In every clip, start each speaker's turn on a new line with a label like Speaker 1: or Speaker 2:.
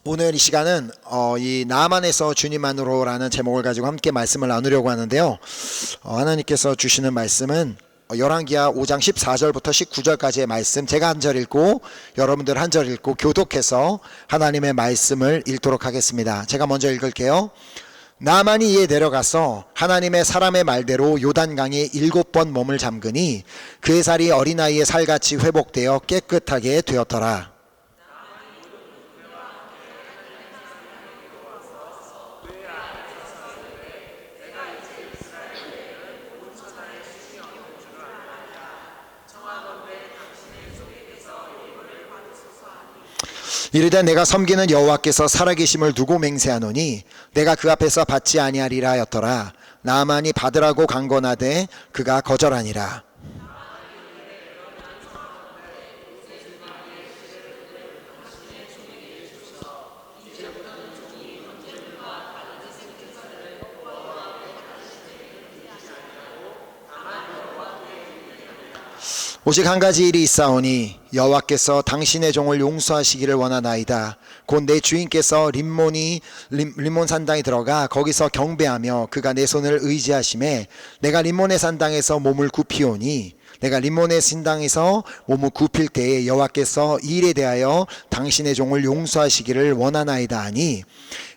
Speaker 1: 오늘 이 시간은 이 나만에서 주님만으로라는 제목을 가지고 함께 말씀을 나누려고 하는데요. 하나님께서 주시는 말씀은 열왕기하 5장 14절부터 19절까지의 말씀, 제가 한 절 읽고 여러분들 한 절 읽고 교독해서 하나님의 말씀을 읽도록 하겠습니다. 제가 먼저 읽을게요. 나만이 이에 내려가서 하나님의 사람의 말대로 요단강에 7번 몸을 잠그니 그의 살이 어린아이의 살같이 회복되어 깨끗하게 되었더라. 이르되 내가 섬기는 여호와께서 살아계심을 두고 맹세하노니 내가 그 앞에서 받지 아니하리라 하였더라. 나만이 받으라고 강건하되 그가 거절하니라. 오직 한 가지 일이 있사오니 여호와께서 당신의 종을 용서하시기를 원하나이다. 곧 내 주인께서 림몬 산당에 들어가 거기서 경배하며 그가 내 손을 의지하심에 내가 림몬의 산당에서 몸을 굽히오니 내가 림몬의 산당에서 몸을 굽힐 때에 여호와께서 이 일에 대하여 당신의 종을 용서하시기를 원하나이다 하니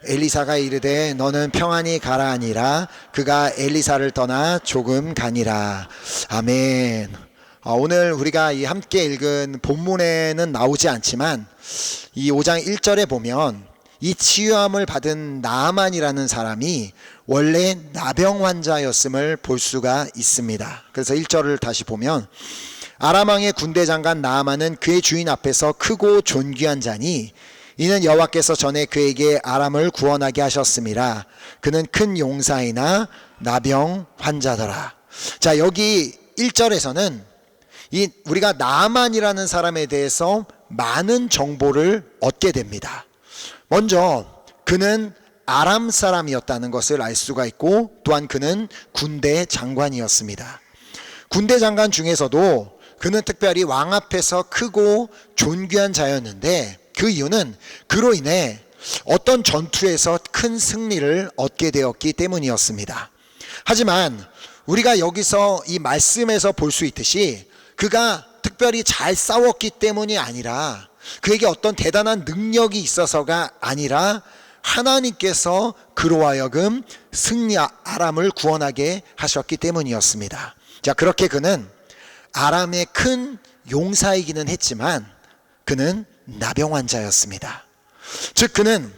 Speaker 1: 엘리사가 이르되 너는 평안히 가라 하니라. 그가 엘리사를 떠나 조금 가니라. 아멘. 오늘 우리가 이 함께 읽은 본문에는 나오지 않지만 이 5장 1절에 보면 이 치유함을 받은 나아만이라는 사람이 원래 나병 환자였음을 볼 수가 있습니다. 그래서 1절을 다시 보면 아람 왕의 군대 장관 나아만은 그의 주인 앞에서 크고 존귀한 자니 이는 여호와께서 전에 그에게 아람을 구원하게 하셨음이라. 그는 큰 용사이나 나병 환자더라. 자, 여기 1절에서는 우리가 나아만이라는 사람에 대해서 많은 정보를 얻게 됩니다. 먼저 그는 아람 사람이었다는 것을 알 수가 있고 또한 그는 군대 장관이었습니다. 군대 장관 중에서도 그는 특별히 왕 앞에서 크고 존귀한 자였는데 그 이유는 그로 인해 어떤 전투에서 큰 승리를 얻게 되었기 때문이었습니다. 하지만 우리가 여기서 이 말씀에서 볼 수 있듯이 그가 특별히 잘 싸웠기 때문이 아니라 그에게 어떤 대단한 능력이 있어서가 아니라 하나님께서 그로 하여금 아람을 구원하게 하셨기 때문이었습니다. 자, 그렇게 그는 아람의 큰 용사이기는 했지만 그는 나병 환자였습니다. 즉 그는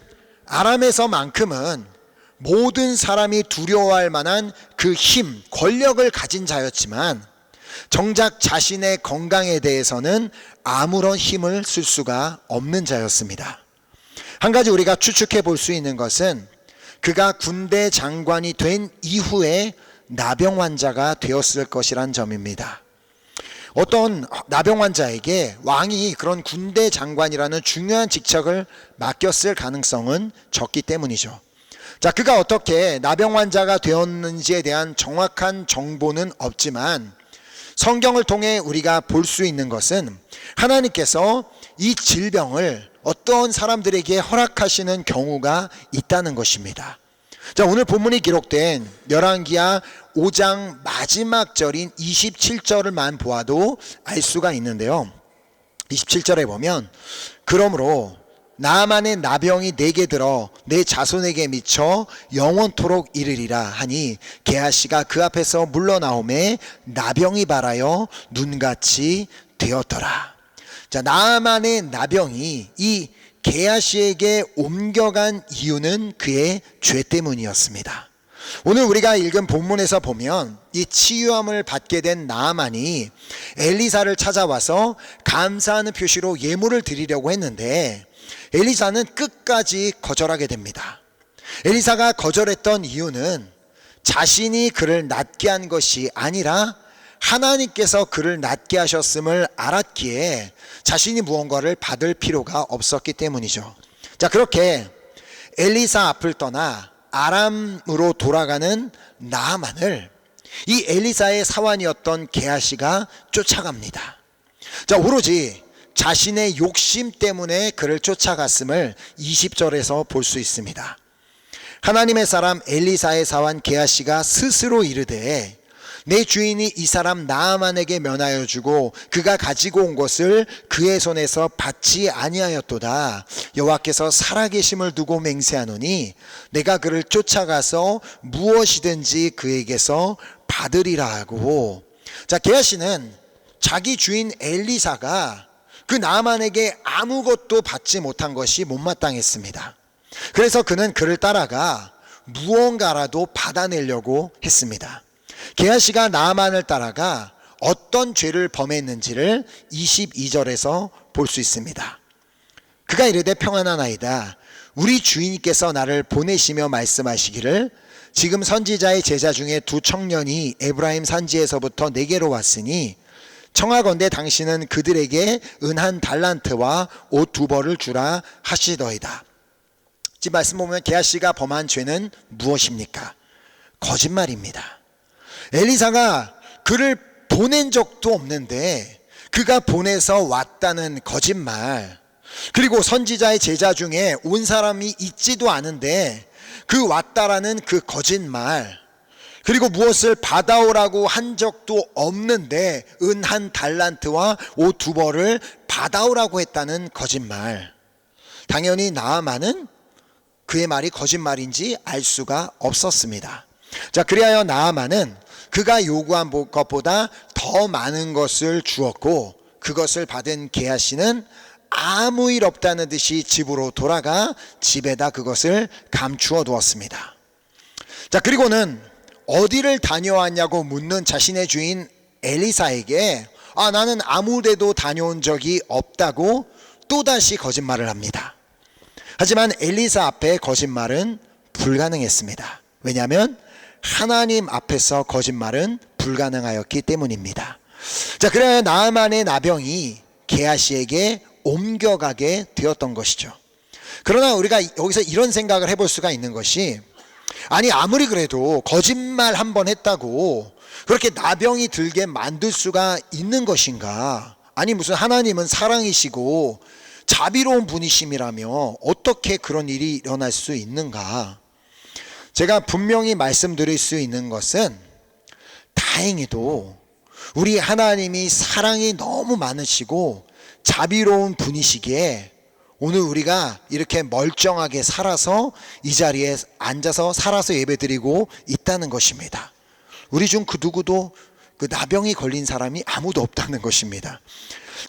Speaker 1: 아람에서만큼은 모든 사람이 두려워할 만한 그 힘, 권력을 가진 자였지만 정작 자신의 건강에 대해서는 아무런 힘을 쓸 수가 없는 자였습니다. 한 가지 우리가 추측해 볼 수 있는 것은 그가 군대 장관이 된 이후에 나병 환자가 되었을 것이란 점입니다. 어떤 나병 환자에게 왕이 그런 군대 장관이라는 중요한 직책을 맡겼을 가능성은 적기 때문이죠. 자, 그가 어떻게 나병 환자가 되었는지에 대한 정확한 정보는 없지만 성경을 통해 우리가 볼 수 있는 것은 하나님께서 이 질병을 어떤 사람들에게 허락하시는 경우가 있다는 것입니다. 자, 오늘 본문이 기록된 열왕기하 5장 마지막 절인 27절을만 보아도 알 수가 있는데요. 27절에 보면 그러므로 나아만의 나병이 내게 들어 내 자손에게 미쳐 영원토록 이르리라 하니 게하시가 그 앞에서 물러나오매 나병이 발하여 눈같이 되었더라. 자, 나아만의 나병이 이 게하시에게 옮겨간 이유는 그의 죄 때문이었습니다. 오늘 우리가 읽은 본문에서 보면 이 치유함을 받게 된 나아만이 엘리사를 찾아와서 감사하는 표시로 예물을 드리려고 했는데 엘리사는 끝까지 거절하게 됩니다. 엘리사가 거절했던 이유는 자신이 그를 낫게 한 것이 아니라 하나님께서 그를 낫게 하셨음을 알았기에 자신이 무언가를 받을 필요가 없었기 때문이죠. 자, 그렇게 엘리사 앞을 떠나 아람으로 돌아가는 나아만을 이 엘리사의 사환이었던 게하시가 쫓아갑니다. 자, 오로지 자신의 욕심 때문에 그를 쫓아갔음을 20절에서 볼 수 있습니다. 하나님의 사람 엘리사의 사환 게하시가 스스로 이르되 내 주인이 이 사람 나아만에게 면하여 주고 그가 가지고 온 것을 그의 손에서 받지 아니하였도다. 여호와께서 살아계심을 두고 맹세하노니 내가 그를 쫓아가서 무엇이든지 그에게서 받으리라 하고. 자, 게하시는 자기 주인 엘리사가 그 나아만에게 아무것도 받지 못한 것이 못마땅했습니다. 그래서 그는 그를 따라가 무언가라도 받아내려고 했습니다. 게하시가 나아만을 따라가 어떤 죄를 범했는지를 22절에서 볼 수 있습니다. 그가 이르되 평안하나이다. 우리 주인께서 나를 보내시며 말씀하시기를 지금 선지자의 제자 중에 두 청년이 에브라임 산지에서부터 내게로 왔으니 청하건대 당신은 그들에게 은 한 달란트와 옷 두 벌을 주라 하시더이다. 지금 말씀 보면 게하시가 범한 죄는 무엇입니까? 거짓말입니다. 엘리사가 그를 보낸 적도 없는데 그가 보내서 왔다는 거짓말, 그리고 선지자의 제자 중에 온 사람이 있지도 않은데 그 왔다라는 그 거짓말, 그리고 무엇을 받아오라고 한 적도 없는데 은 한 달란트와 옷 두 벌을 받아오라고 했다는 거짓말. 당연히 나아만은 그의 말이 거짓말인지 알 수가 없었습니다. 자, 그리하여 나아만은 그가 요구한 것보다 더 많은 것을 주었고 그것을 받은 게하시는 아무 일 없다는 듯이 집으로 돌아가 집에다 그것을 감추어 두었습니다. 자, 그리고는 어디를 다녀왔냐고 묻는 자신의 주인 엘리사에게 나는 아무 데도 다녀온 적이 없다고 또다시 거짓말을 합니다. 하지만 엘리사 앞에 거짓말은 불가능했습니다. 왜냐하면 하나님 앞에서 거짓말은 불가능하였기 때문입니다. 자, 그래야 나아만의 나병이 게하시에게 옮겨가게 되었던 것이죠. 그러나 우리가 여기서 이런 생각을 해볼 수가 있는 것이, 아니 아무리 그래도 거짓말 한 번 했다고 그렇게 나병이 들게 만들 수가 있는 것인가? 아니 무슨 하나님은 사랑이시고 자비로운 분이심이라며 어떻게 그런 일이 일어날 수 있는가? 제가 분명히 말씀드릴 수 있는 것은 다행히도 우리 하나님이 사랑이 너무 많으시고 자비로운 분이시기에 오늘 우리가 이렇게 멀쩡하게 살아서 이 자리에 앉아서 살아서 예배드리고 있다는 것입니다. 우리 중 그 누구도 그 나병이 걸린 사람이 아무도 없다는 것입니다.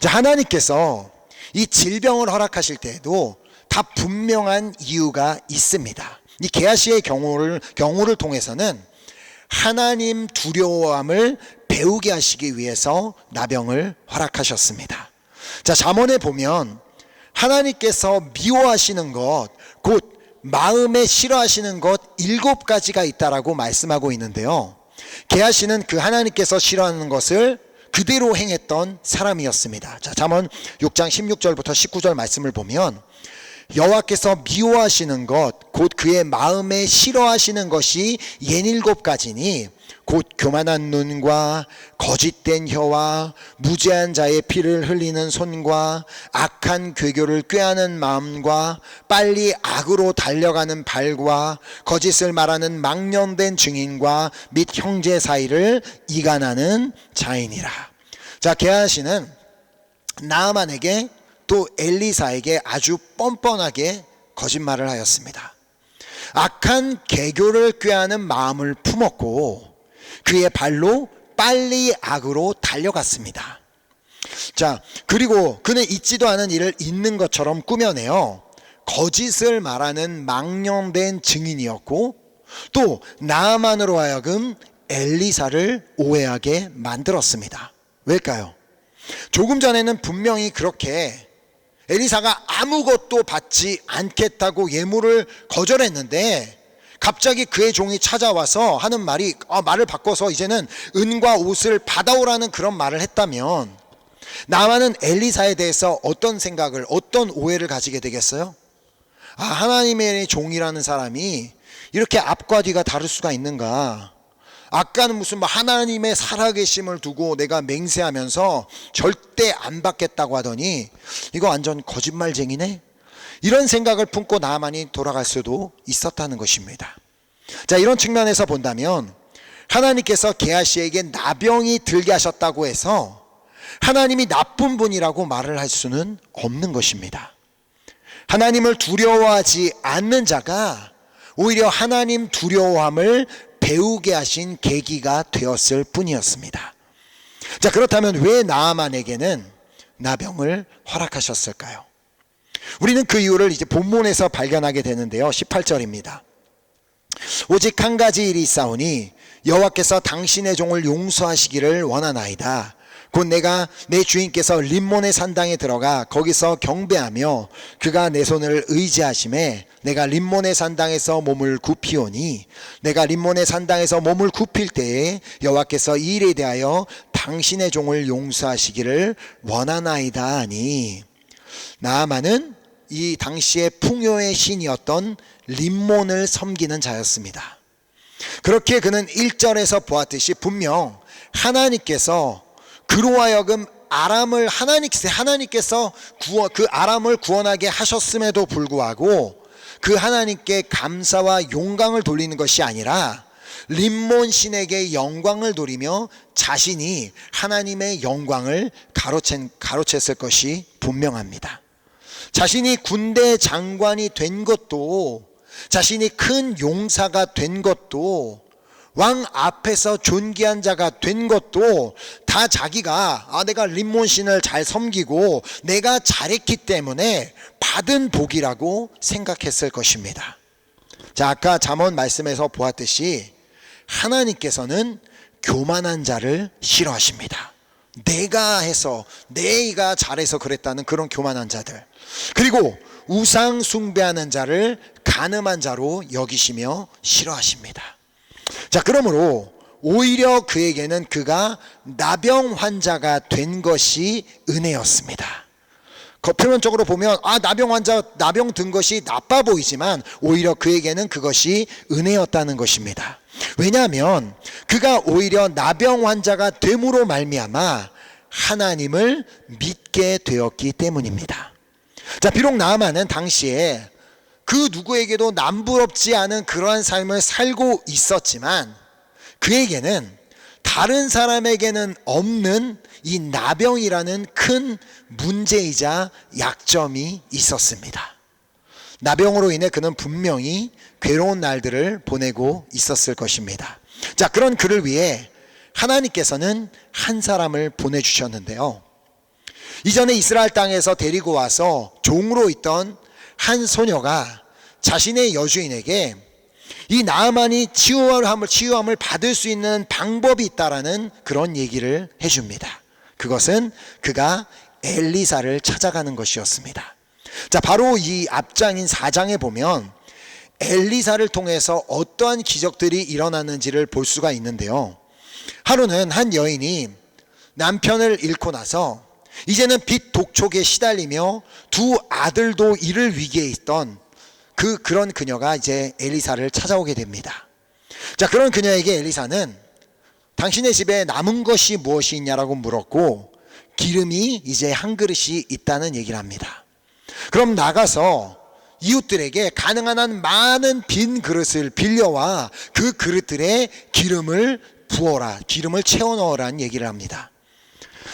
Speaker 1: 자, 하나님께서 이 질병을 허락하실 때에도 다 분명한 이유가 있습니다. 이 게하시의 경우를 통해서는 하나님 두려워함을 배우게 하시기 위해서 나병을 허락하셨습니다. 자, 잠언에 보면 하나님께서 미워하시는 것, 곧 마음에 싫어하시는 것 7가지가 있다라고 말씀하고 있는데요. 게하시는 그 하나님께서 싫어하는 것을 그대로 행했던 사람이었습니다. 자, 잠언 6장 16절부터 19절 말씀을 보면 여호와께서 미워하시는 것, 곧 그의 마음에 싫어하시는 것이 67가지니 곧 교만한 눈과 거짓된 혀와 무죄한 자의 피를 흘리는 손과 악한 괴교를 꾀하는 마음과 빨리 악으로 달려가는 발과 거짓을 말하는 망령된 증인과 및 형제 사이를 이간하는 자이니라. 자, 게하시는 나아만에게 또 엘리사에게 아주 뻔뻔하게 거짓말을 하였습니다. 악한 개교를 꾀하는 마음을 품었고 그의 발로 빨리 악으로 달려갔습니다. 자, 그리고 그는 있지도 않은 일을 있는 것처럼 꾸며내어 거짓을 말하는 망령된 증인이었고 또 나아만으로 하여금 엘리사를 오해하게 만들었습니다. 왜일까요? 조금 전에는 분명히 그렇게 엘리사가 아무것도 받지 않겠다고 예물을 거절했는데 갑자기 그의 종이 찾아와서 하는 말이 말을 바꿔서 이제는 은과 옷을 받아오라는 그런 말을 했다면 나만은 엘리사에 대해서 어떤 생각을, 어떤 오해를 가지게 되겠어요? 하나님의 종이라는 사람이 이렇게 앞과 뒤가 다를 수가 있는가? 아까는 무슨 하나님의 살아계심을 두고 내가 맹세하면서 절대 안 받겠다고 하더니 이거 완전 거짓말쟁이네, 이런 생각을 품고 나만이 돌아갈 수도 있었다는 것입니다. 자, 이런 측면에서 본다면 하나님께서 게하시에게 나병이 들게 하셨다고 해서 하나님이 나쁜 분이라고 말을 할 수는 없는 것입니다. 하나님을 두려워하지 않는 자가 오히려 하나님 두려워함을 배우게 하신 계기가 되었을 뿐이었습니다. 자, 그렇다면 왜 나아만에게는 나병을 허락하셨을까요? 우리는 그 이유를 이제 본문에서 발견하게 되는데요. 18절입니다. 오직 한 가지 일이 있사오니 여호와께서 당신의 종을 용서하시기를 원하나이다. 곧 내가 내 주인께서 림몬의 산당에 들어가 거기서 경배하며 그가 내 손을 의지하심에 내가 림몬의 산당에서 몸을 굽히오니 내가 림몬의 산당에서 몸을 굽힐 때에 여호와께서 이 일에 대하여 당신의 종을 용서하시기를 원하나이다 하니, 나아만은 이 당시의 풍요의 신이었던 림몬을 섬기는 자였습니다. 그렇게 그는 1절에서 보았듯이 분명 하나님께서 그로 하여금 하나님께서 그 아람을 구원하게 하셨음에도 불구하고 그 하나님께 감사와 용광을 돌리는 것이 아니라 림몬 신에게 영광을 돌리며 자신이 하나님의 영광을 가로챘을 것이 분명합니다. 자신이 군대 장관이 된 것도, 자신이 큰 용사가 된 것도, 왕 앞에서 존귀한 자가 된 것도 다 자기가 내가 림몬 신을 잘 섬기고 내가 잘했기 때문에 받은 복이라고 생각했을 것입니다. 자, 아까 잠언 말씀에서 보았듯이 하나님께서는 교만한 자를 싫어하십니다. 내가 해서, 내가 잘해서 그랬다는 그런 교만한 자들, 그리고 우상 숭배하는 자를 간음한 자로 여기시며 싫어하십니다. 자, 그러므로 오히려 그에게는 그가 나병 환자가 된 것이 은혜였습니다. 표면적으로 보면 나병 든 것이 나빠 보이지만 오히려 그에게는 그것이 은혜였다는 것입니다. 왜냐하면 그가 오히려 나병 환자가 됨으로 말미암아 하나님을 믿게 되었기 때문입니다. 자, 비록 나아만은 당시에 그 누구에게도 남부럽지 않은 그러한 삶을 살고 있었지만 그에게는 다른 사람에게는 없는 이 나병이라는 큰 문제이자 약점이 있었습니다. 나병으로 인해 그는 분명히 괴로운 날들을 보내고 있었을 것입니다. 자, 그런 그를 위해 하나님께서는 한 사람을 보내주셨는데요. 이전에 이스라엘 땅에서 데리고 와서 종으로 있던 한 소녀가 자신의 여주인에게 이 나아만이 치유함을 받을 수 있는 방법이 있다라는 그런 얘기를 해줍니다. 그것은 그가 엘리사를 찾아가는 것이었습니다. 자, 바로 이 앞장인 4장에 보면 엘리사를 통해서 어떠한 기적들이 일어났는지를 볼 수가 있는데요. 하루는 한 여인이 남편을 잃고 나서 이제는 빚 독촉에 시달리며 두 아들도 잃을 위기에 있던 그런 그녀가 이제 엘리사를 찾아오게 됩니다. 자, 그런 그녀에게 엘리사는 당신의 집에 남은 것이 무엇이 있냐라고 물었고 기름이 이제 한 그릇이 있다는 얘기를 합니다. 그럼 나가서 이웃들에게 가능한 한 많은 빈 그릇을 빌려와 그 그릇들에 기름을 부어라, 기름을 채워 넣으라는 얘기를 합니다.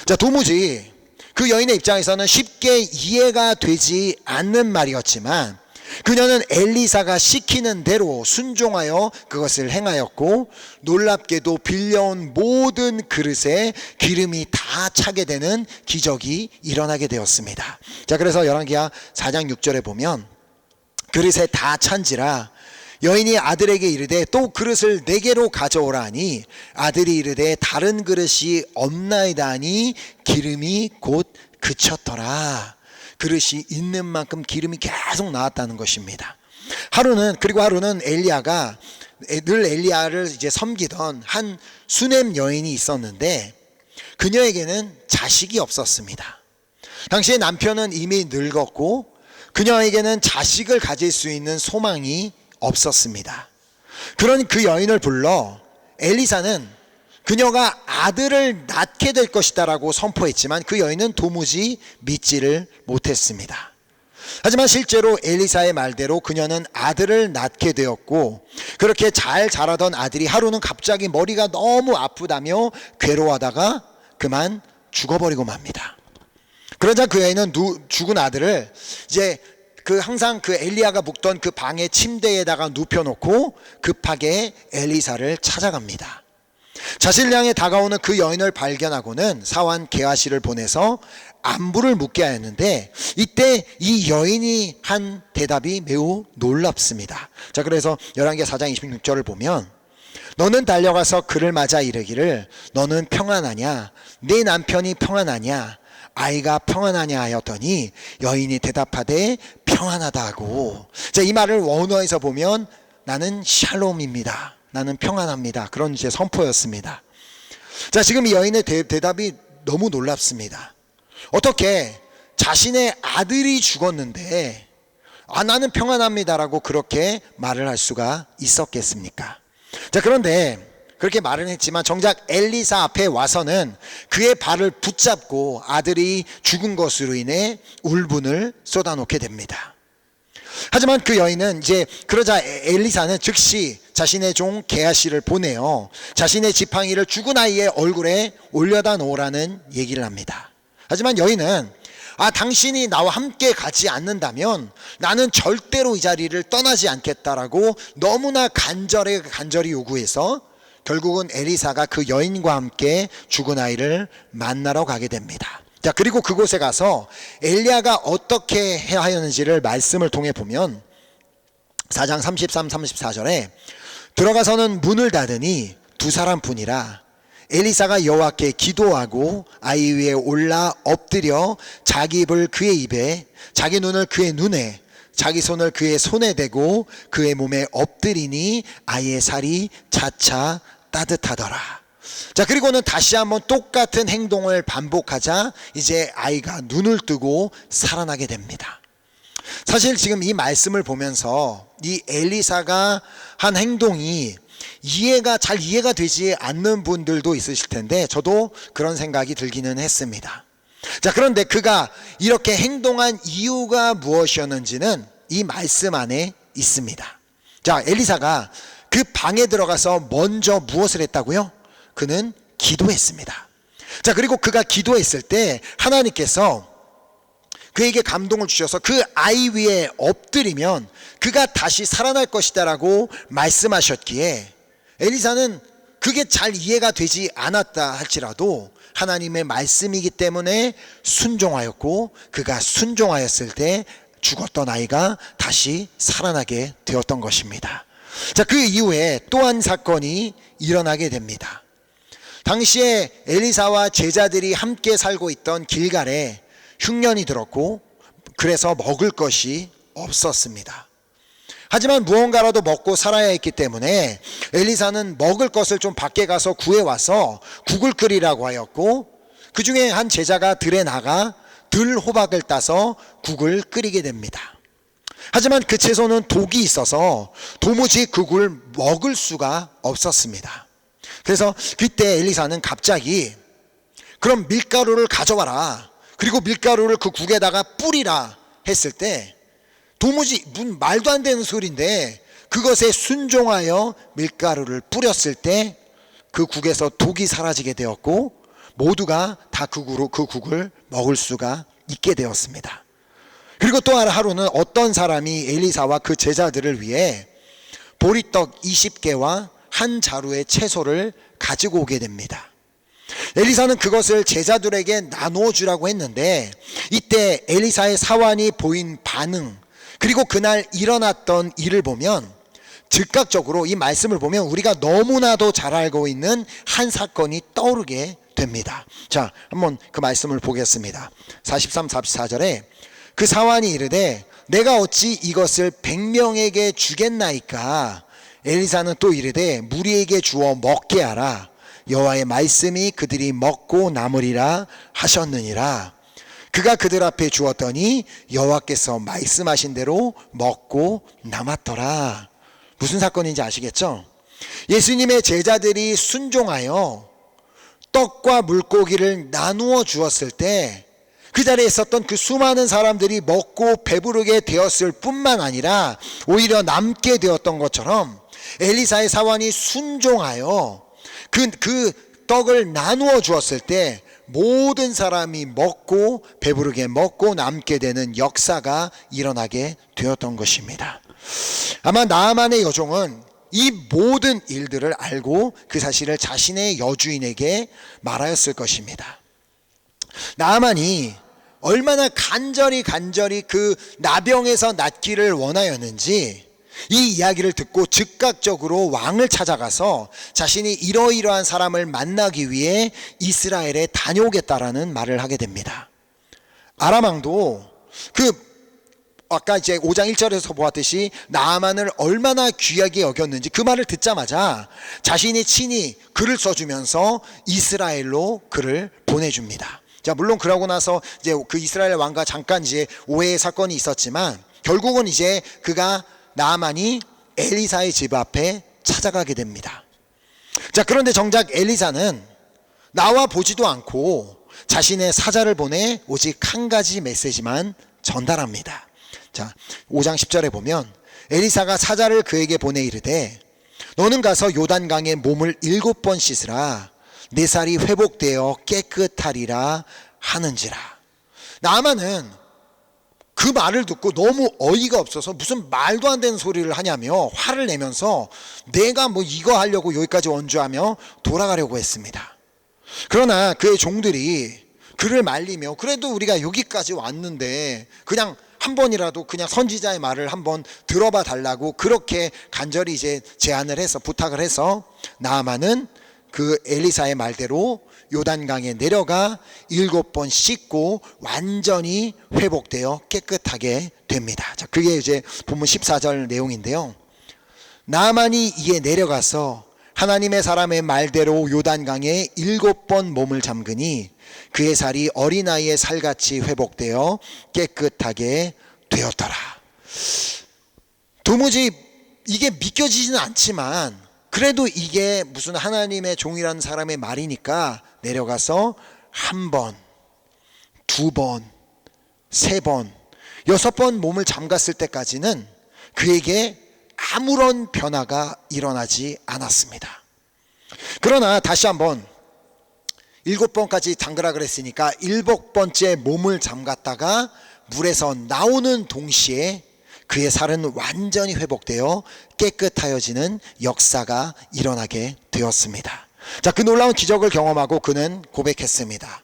Speaker 1: 자, 도무지 그 여인의 입장에서는 쉽게 이해가 되지 않는 말이었지만 그녀는 엘리사가 시키는 대로 순종하여 그것을 행하였고 놀랍게도 빌려온 모든 그릇에 기름이 다 차게 되는 기적이 일어나게 되었습니다. 자, 그래서 열왕기하 4장 6절에 보면 그릇에 다 찬지라 여인이 아들에게 이르되 또 그릇을 4개로 가져오라 하니 아들이 이르되 다른 그릇이 없나이다 하니 기름이 곧 그쳤더라. 그릇이 있는 만큼 기름이 계속 나왔다는 것입니다. 하루는 엘리야가 늘 엘리야를 이제 섬기던 한 수넴 여인이 있었는데 그녀에게는 자식이 없었습니다. 당시에 남편은 이미 늙었고 그녀에게는 자식을 가질 수 있는 소망이 없었습니다. 그런 그 여인을 불러 엘리사는 그녀가 아들을 낳게 될 것이다라고 선포했지만 그 여인은 도무지 믿지를 못했습니다. 하지만 실제로 엘리사의 말대로 그녀는 아들을 낳게 되었고, 그렇게 잘 자라던 아들이 하루는 갑자기 머리가 너무 아프다며 괴로워하다가 그만 죽어버리고 맙니다. 그러자 그 여인은 죽은 아들을 이제 항상 엘리야가 묵던 그 방의 침대에다가 눕혀놓고 급하게 엘리사를 찾아갑니다. 자신을 향해 다가오는 그 여인을 발견하고는 사환 게하시를 보내서 안부를 묻게 하였는데, 이때 이 여인이 한 대답이 매우 놀랍습니다. 자, 그래서 열왕기하 4장 26절을 보면, 너는 달려가서 그를 맞아 이르기를 너는 평안하냐, 네 남편이 평안하냐, 아이가 평안하냐 하였더니 여인이 대답하되 평안하다 하고, 자, 이 말을 원어에서 보면 나는 샬롬입니다, 나는 평안합니다, 그런 이제 선포였습니다. 자, 지금 이 여인의 대답이 너무 놀랍습니다. 어떻게 자신의 아들이 죽었는데 나는 평안합니다라고 그렇게 말을 할 수가 있었겠습니까? 자, 그런데 그렇게 말은 했지만 정작 엘리사 앞에 와서는 그의 발을 붙잡고 아들이 죽은 것으로 인해 울분을 쏟아놓게 됩니다. 하지만 그 여인은 그러자 엘리사는 즉시 자신의 종 게하시를 보내어 자신의 지팡이를 죽은 아이의 얼굴에 올려다 놓으라는 얘기를 합니다. 하지만 여인은 당신이 나와 함께 가지 않는다면 나는 절대로 이 자리를 떠나지 않겠다라고 너무나 간절히 요구해서 결국은 엘리사가 그 여인과 함께 죽은 아이를 만나러 가게 됩니다. 자, 그리고 그곳에 가서 엘리야가 어떻게 하였는지를 말씀을 통해 보면 4장 33, 34절에 들어가서는 문을 닫으니 두 사람뿐이라 엘리사가 여호와께 기도하고 아이 위에 올라 엎드려 자기 입을 그의 입에, 자기 눈을 그의 눈에, 자기 손을 그의 손에 대고 그의 몸에 엎드리니 아이의 살이 차차 따뜻하더라. 자, 그리고는 다시 한번 똑같은 행동을 반복하자 이제 아이가 눈을 뜨고 살아나게 됩니다. 사실 지금 이 말씀을 보면서 이 엘리사가 한 행동이 잘 이해가 되지 않는 분들도 있으실 텐데 저도 그런 생각이 들기는 했습니다. 자, 그런데 그가 이렇게 행동한 이유가 무엇이었는지는 이 말씀 안에 있습니다. 자, 엘리사가 그 방에 들어가서 먼저 무엇을 했다고요? 그는 기도했습니다. 자, 그리고 그가 기도했을 때 하나님께서 그에게 감동을 주셔서 그 아이 위에 엎드리면 그가 다시 살아날 것이다 라고 말씀하셨기에 엘리사는 그게 잘 이해가 되지 않았다 할지라도 하나님의 말씀이기 때문에 순종하였고, 그가 순종하였을 때 죽었던 아이가 다시 살아나게 되었던 것입니다. 자, 그 이후에 또 한 사건이 일어나게 됩니다. 당시에 엘리사와 제자들이 함께 살고 있던 길갈에 흉년이 들었고 그래서 먹을 것이 없었습니다. 하지만 무언가라도 먹고 살아야 했기 때문에 엘리사는 먹을 것을 좀 밖에 가서 구해와서 국을 끓이라고 하였고, 그 중에 한 제자가 들에 나가 들호박을 따서 국을 끓이게 됩니다. 하지만 그 채소는 독이 있어서 도무지 그 국을 먹을 수가 없었습니다. 그래서 그때 엘리사는 갑자기 그럼 밀가루를 가져와라, 그리고 밀가루를 그 국에다가 뿌리라 했을 때 도무지 말도 안 되는 소리인데 그것에 순종하여 밀가루를 뿌렸을 때 그 국에서 독이 사라지게 되었고 모두가 다 그 국을 먹을 수가 있게 되었습니다. 그리고 또 하루는 어떤 사람이 엘리사와 그 제자들을 위해 보리떡 20개와 한 자루의 채소를 가지고 오게 됩니다. 엘리사는 그것을 제자들에게 나누어 주라고 했는데 이때 엘리사의 사환이 보인 반응, 그리고 그날 일어났던 일을 보면 즉각적으로 이 말씀을 보면 우리가 너무나도 잘 알고 있는 한 사건이 떠오르게 됩니다. 자, 한번 그 말씀을 보겠습니다. 43, 44절에 그 사환이 이르되 내가 어찌 이것을 100명에게 주겠나이까? 엘리사는 또 이르되 무리에게 주어 먹게 하라. 여호와의 말씀이 그들이 먹고 남으리라 하셨느니라. 그가 그들 앞에 주었더니 여호와께서 말씀하신 대로 먹고 남았더라. 무슨 사건인지 아시겠죠? 예수님의 제자들이 순종하여 떡과 물고기를 나누어 주었을 때 그 자리에 있었던 그 수많은 사람들이 먹고 배부르게 되었을 뿐만 아니라 오히려 남게 되었던 것처럼 엘리사의 사환이 순종하여 그 떡을 나누어 주었을 때 모든 사람이 먹고 배부르게 먹고 남게 되는 역사가 일어나게 되었던 것입니다. 아마 나아만의 여종은 이 모든 일들을 알고 그 사실을 자신의 여주인에게 말하였을 것입니다. 나아만이 얼마나 간절히 그 나병에서 낫기를 원하였는지 이 이야기를 듣고 즉각적으로 왕을 찾아가서 자신이 이러이러한 사람을 만나기 위해 이스라엘에 다녀오겠다라는 말을 하게 됩니다. 아람 왕도 아까 이제 5장 1절에서 보았듯이 나아만을 얼마나 귀하게 여겼는지 그 말을 듣자마자 자신이 친히 글을 써주면서 이스라엘로 글을 보내줍니다. 자, 물론 그러고 나서 이제 그 이스라엘 왕과 잠깐 이제 오해의 사건이 있었지만 결국은 이제 나아만이 엘리사의 집 앞에 찾아가게 됩니다. 자, 그런데 정작 엘리사는 나와 보지도 않고 자신의 사자를 보내 오직 한 가지 메시지만 전달합니다. 자, 5장 10절에 보면 엘리사가 사자를 그에게 보내 이르되 너는 가서 요단강에 몸을 7번 씻으라 내 살이 회복되어 깨끗하리라 하는지라. 나아만은 그 말을 듣고 너무 어이가 없어서 무슨 말도 안 되는 소리를 하냐며 화를 내면서 내가 뭐 이거 하려고 여기까지 원주하며 돌아가려고 했습니다. 그러나 그의 종들이 그를 말리며 그래도 우리가 여기까지 왔는데 그냥 한 번이라도 그냥 선지자의 말을 한번 들어봐 달라고 그렇게 간절히 이제 제안을 해서 부탁을 해서 나아만은 그 엘리사의 말대로 요단강에 내려가 7번 씻고 완전히 회복되어 깨끗하게 됩니다. 자, 그게 이제 본문 14절 내용인데요. 나아만이 이에 내려가서 하나님의 사람의 말대로 요단강에 7번 몸을 잠그니 그의 살이 어린아이의 살같이 회복되어 깨끗하게 되었더라. 도무지 이게 믿겨지지는 않지만 그래도 이게 무슨 하나님의 종이라는 사람의 말이니까 내려가서 1번, 2번, 3번, 6번 몸을 잠갔을 때까지는 그에게 아무런 변화가 일어나지 않았습니다. 그러나 다시 한번 7번까지 잠그라 그랬으니까 7번째 몸을 잠갔다가 물에서 나오는 동시에 그의 살은 완전히 회복되어 깨끗하여지는 역사가 일어나게 되었습니다. 자, 그 놀라운 기적을 경험하고 그는 고백했습니다.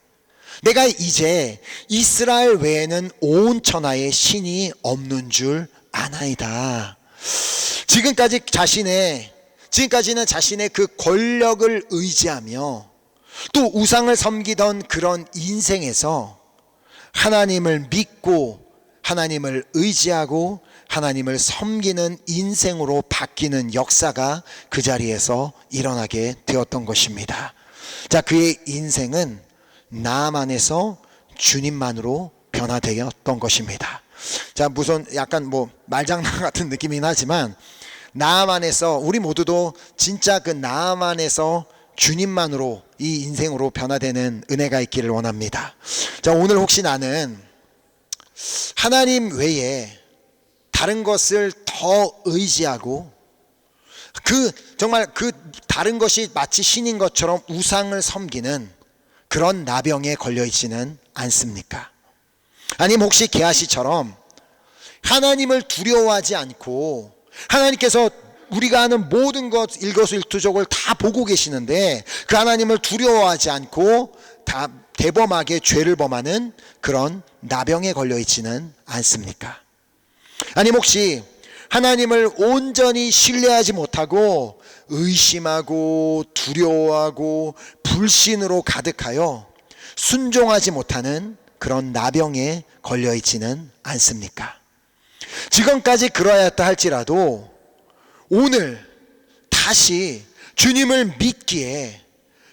Speaker 1: 내가 이제 이스라엘 외에는 온 천하에 신이 없는 줄 아나이다. 지금까지는 자신의 그 권력을 의지하며 또 우상을 섬기던 그런 인생에서 하나님을 믿고 하나님을 의지하고 하나님을 섬기는 인생으로 바뀌는 역사가 그 자리에서 일어나게 되었던 것입니다. 자, 그의 인생은 나아만에서 주님만으로 변화되었던 것입니다. 자, 무슨 약간 뭐 말장난 같은 느낌이긴 하지만 나아만에서 우리 모두도 진짜 그 나아만에서 주님만으로 이 인생으로 변화되는 은혜가 있기를 원합니다. 자, 오늘 혹시 나는 하나님 외에 다른 것을 더 의지하고 정말 그 다른 것이 마치 신인 것처럼 우상을 섬기는 그런 나병에 걸려 있지는 않습니까? 아니면 혹시 게하시처럼 하나님을 두려워하지 않고 하나님께서 우리가 하는 모든 것 일거수일투족을 다 보고 계시는데 그 하나님을 두려워하지 않고 다 대범하게 죄를 범하는 그런 나병에 걸려 있지는 않습니까? 아니면 혹시 하나님을 온전히 신뢰하지 못하고 의심하고 두려워하고 불신으로 가득하여 순종하지 못하는 그런 나병에 걸려 있지는 않습니까? 지금까지 그러하였다 할지라도 오늘 다시 주님을 믿기에,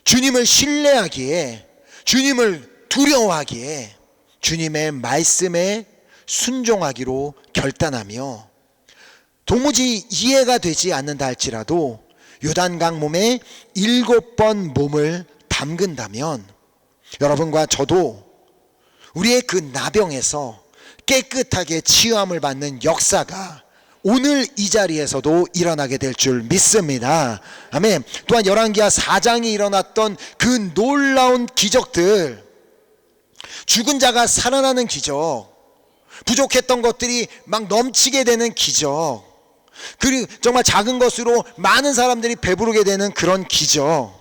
Speaker 1: 주님을 신뢰하기에, 주님을 두려워하기에 주님의 말씀에 순종하기로 결단하며 도무지 이해가 되지 않는다 할지라도 요단강 몸에 7번 몸을 담근다면 여러분과 저도 우리의 그 나병에서 깨끗하게 치유함을 받는 역사가 오늘 이 자리에서도 일어나게 될 줄 믿습니다. 아멘. 또한 열왕기하 4장이 일어났던 그 놀라운 기적들, 죽은 자가 살아나는 기적, 부족했던 것들이 막 넘치게 되는 기적, 그리고 정말 작은 것으로 많은 사람들이 배부르게 되는 그런 기적,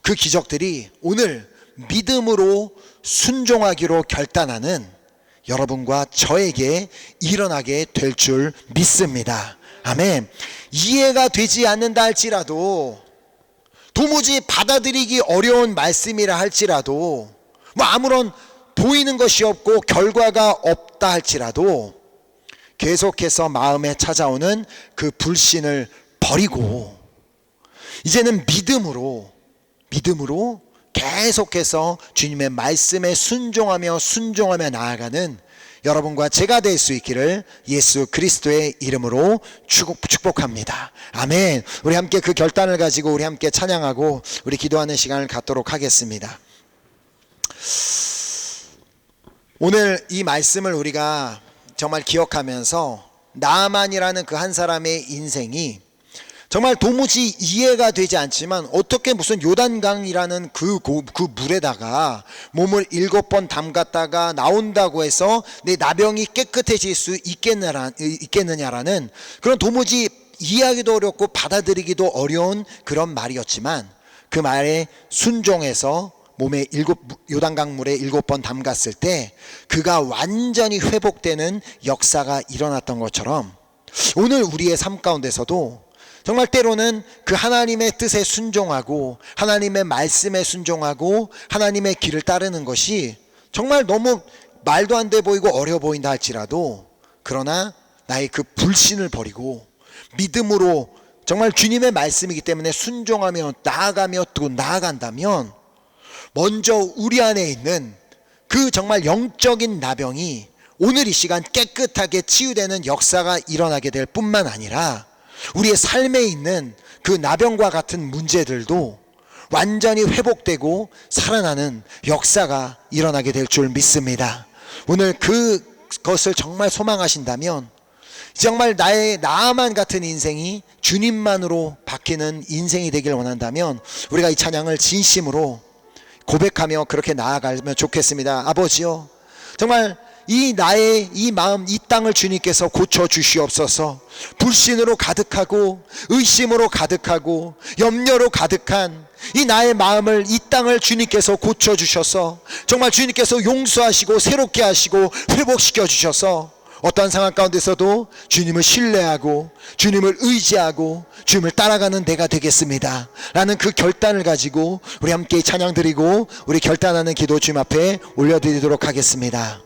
Speaker 1: 그 기적들이 오늘 믿음으로 순종하기로 결단하는 여러분과 저에게 일어나게 될 줄 믿습니다. 아멘. 이해가 되지 않는다 할지라도, 도무지 받아들이기 어려운 말씀이라 할지라도, 아무런 보이는 것이 없고 결과가 없다 할지라도 계속해서 마음에 찾아오는 그 불신을 버리고 이제는 믿음으로 계속해서 주님의 말씀에 순종하며 나아가는 여러분과 제가 될 수 있기를 예수 그리스도의 이름으로 축복합니다. 아멘. 우리 함께 그 결단을 가지고 우리 함께 찬양하고 우리 기도하는 시간을 갖도록 하겠습니다. 오늘 이 말씀을 우리가 정말 기억하면서 나아만이라는 그 한 사람의 인생이 정말 도무지 이해가 되지 않지만 어떻게 무슨 요단강이라는 그 물에다가 몸을 7번 담갔다가 나온다고 해서 내 나병이 깨끗해질 수 있겠느냐라는 그런 도무지 이해하기도 어렵고 받아들이기도 어려운 그런 말이었지만 그 말에 순종해서 몸에 요단강 물에 7번 담갔을 때 그가 완전히 회복되는 역사가 일어났던 것처럼 오늘 우리의 삶 가운데서도 정말 때로는 그 하나님의 뜻에 순종하고 하나님의 말씀에 순종하고 하나님의 길을 따르는 것이 정말 너무 말도 안 돼 보이고 어려워 보인다 할지라도 그러나 나의 그 불신을 버리고 믿음으로 정말 주님의 말씀이기 때문에 순종하며 나아가며 또 나아간다면 먼저 우리 안에 있는 그 정말 영적인 나병이 오늘 이 시간 깨끗하게 치유되는 역사가 일어나게 될 뿐만 아니라 우리의 삶에 있는 그 나병과 같은 문제들도 완전히 회복되고 살아나는 역사가 일어나게 될 줄 믿습니다. 오늘 그것을 정말 소망하신다면 정말 나만 같은 인생이 주님만으로 바뀌는 인생이 되길 원한다면 우리가 이 찬양을 진심으로 고백하며 그렇게 나아가면 좋겠습니다. 아버지요, 정말 나의 이 마음, 이 땅을 주님께서 고쳐주시옵소서. 불신으로 가득하고 의심으로 가득하고 염려로 가득한 이 나의 마음을, 이 땅을 주님께서 고쳐주셔서 정말 주님께서 용서하시고 새롭게 하시고 회복시켜 주셔서 어떠한 상황 가운데서도 주님을 신뢰하고 주님을 의지하고 주님을 따라가는 내가 되겠습니다 라는 그 결단을 가지고 우리 함께 찬양 드리고 우리 결단하는 기도 주님 앞에 올려드리도록 하겠습니다.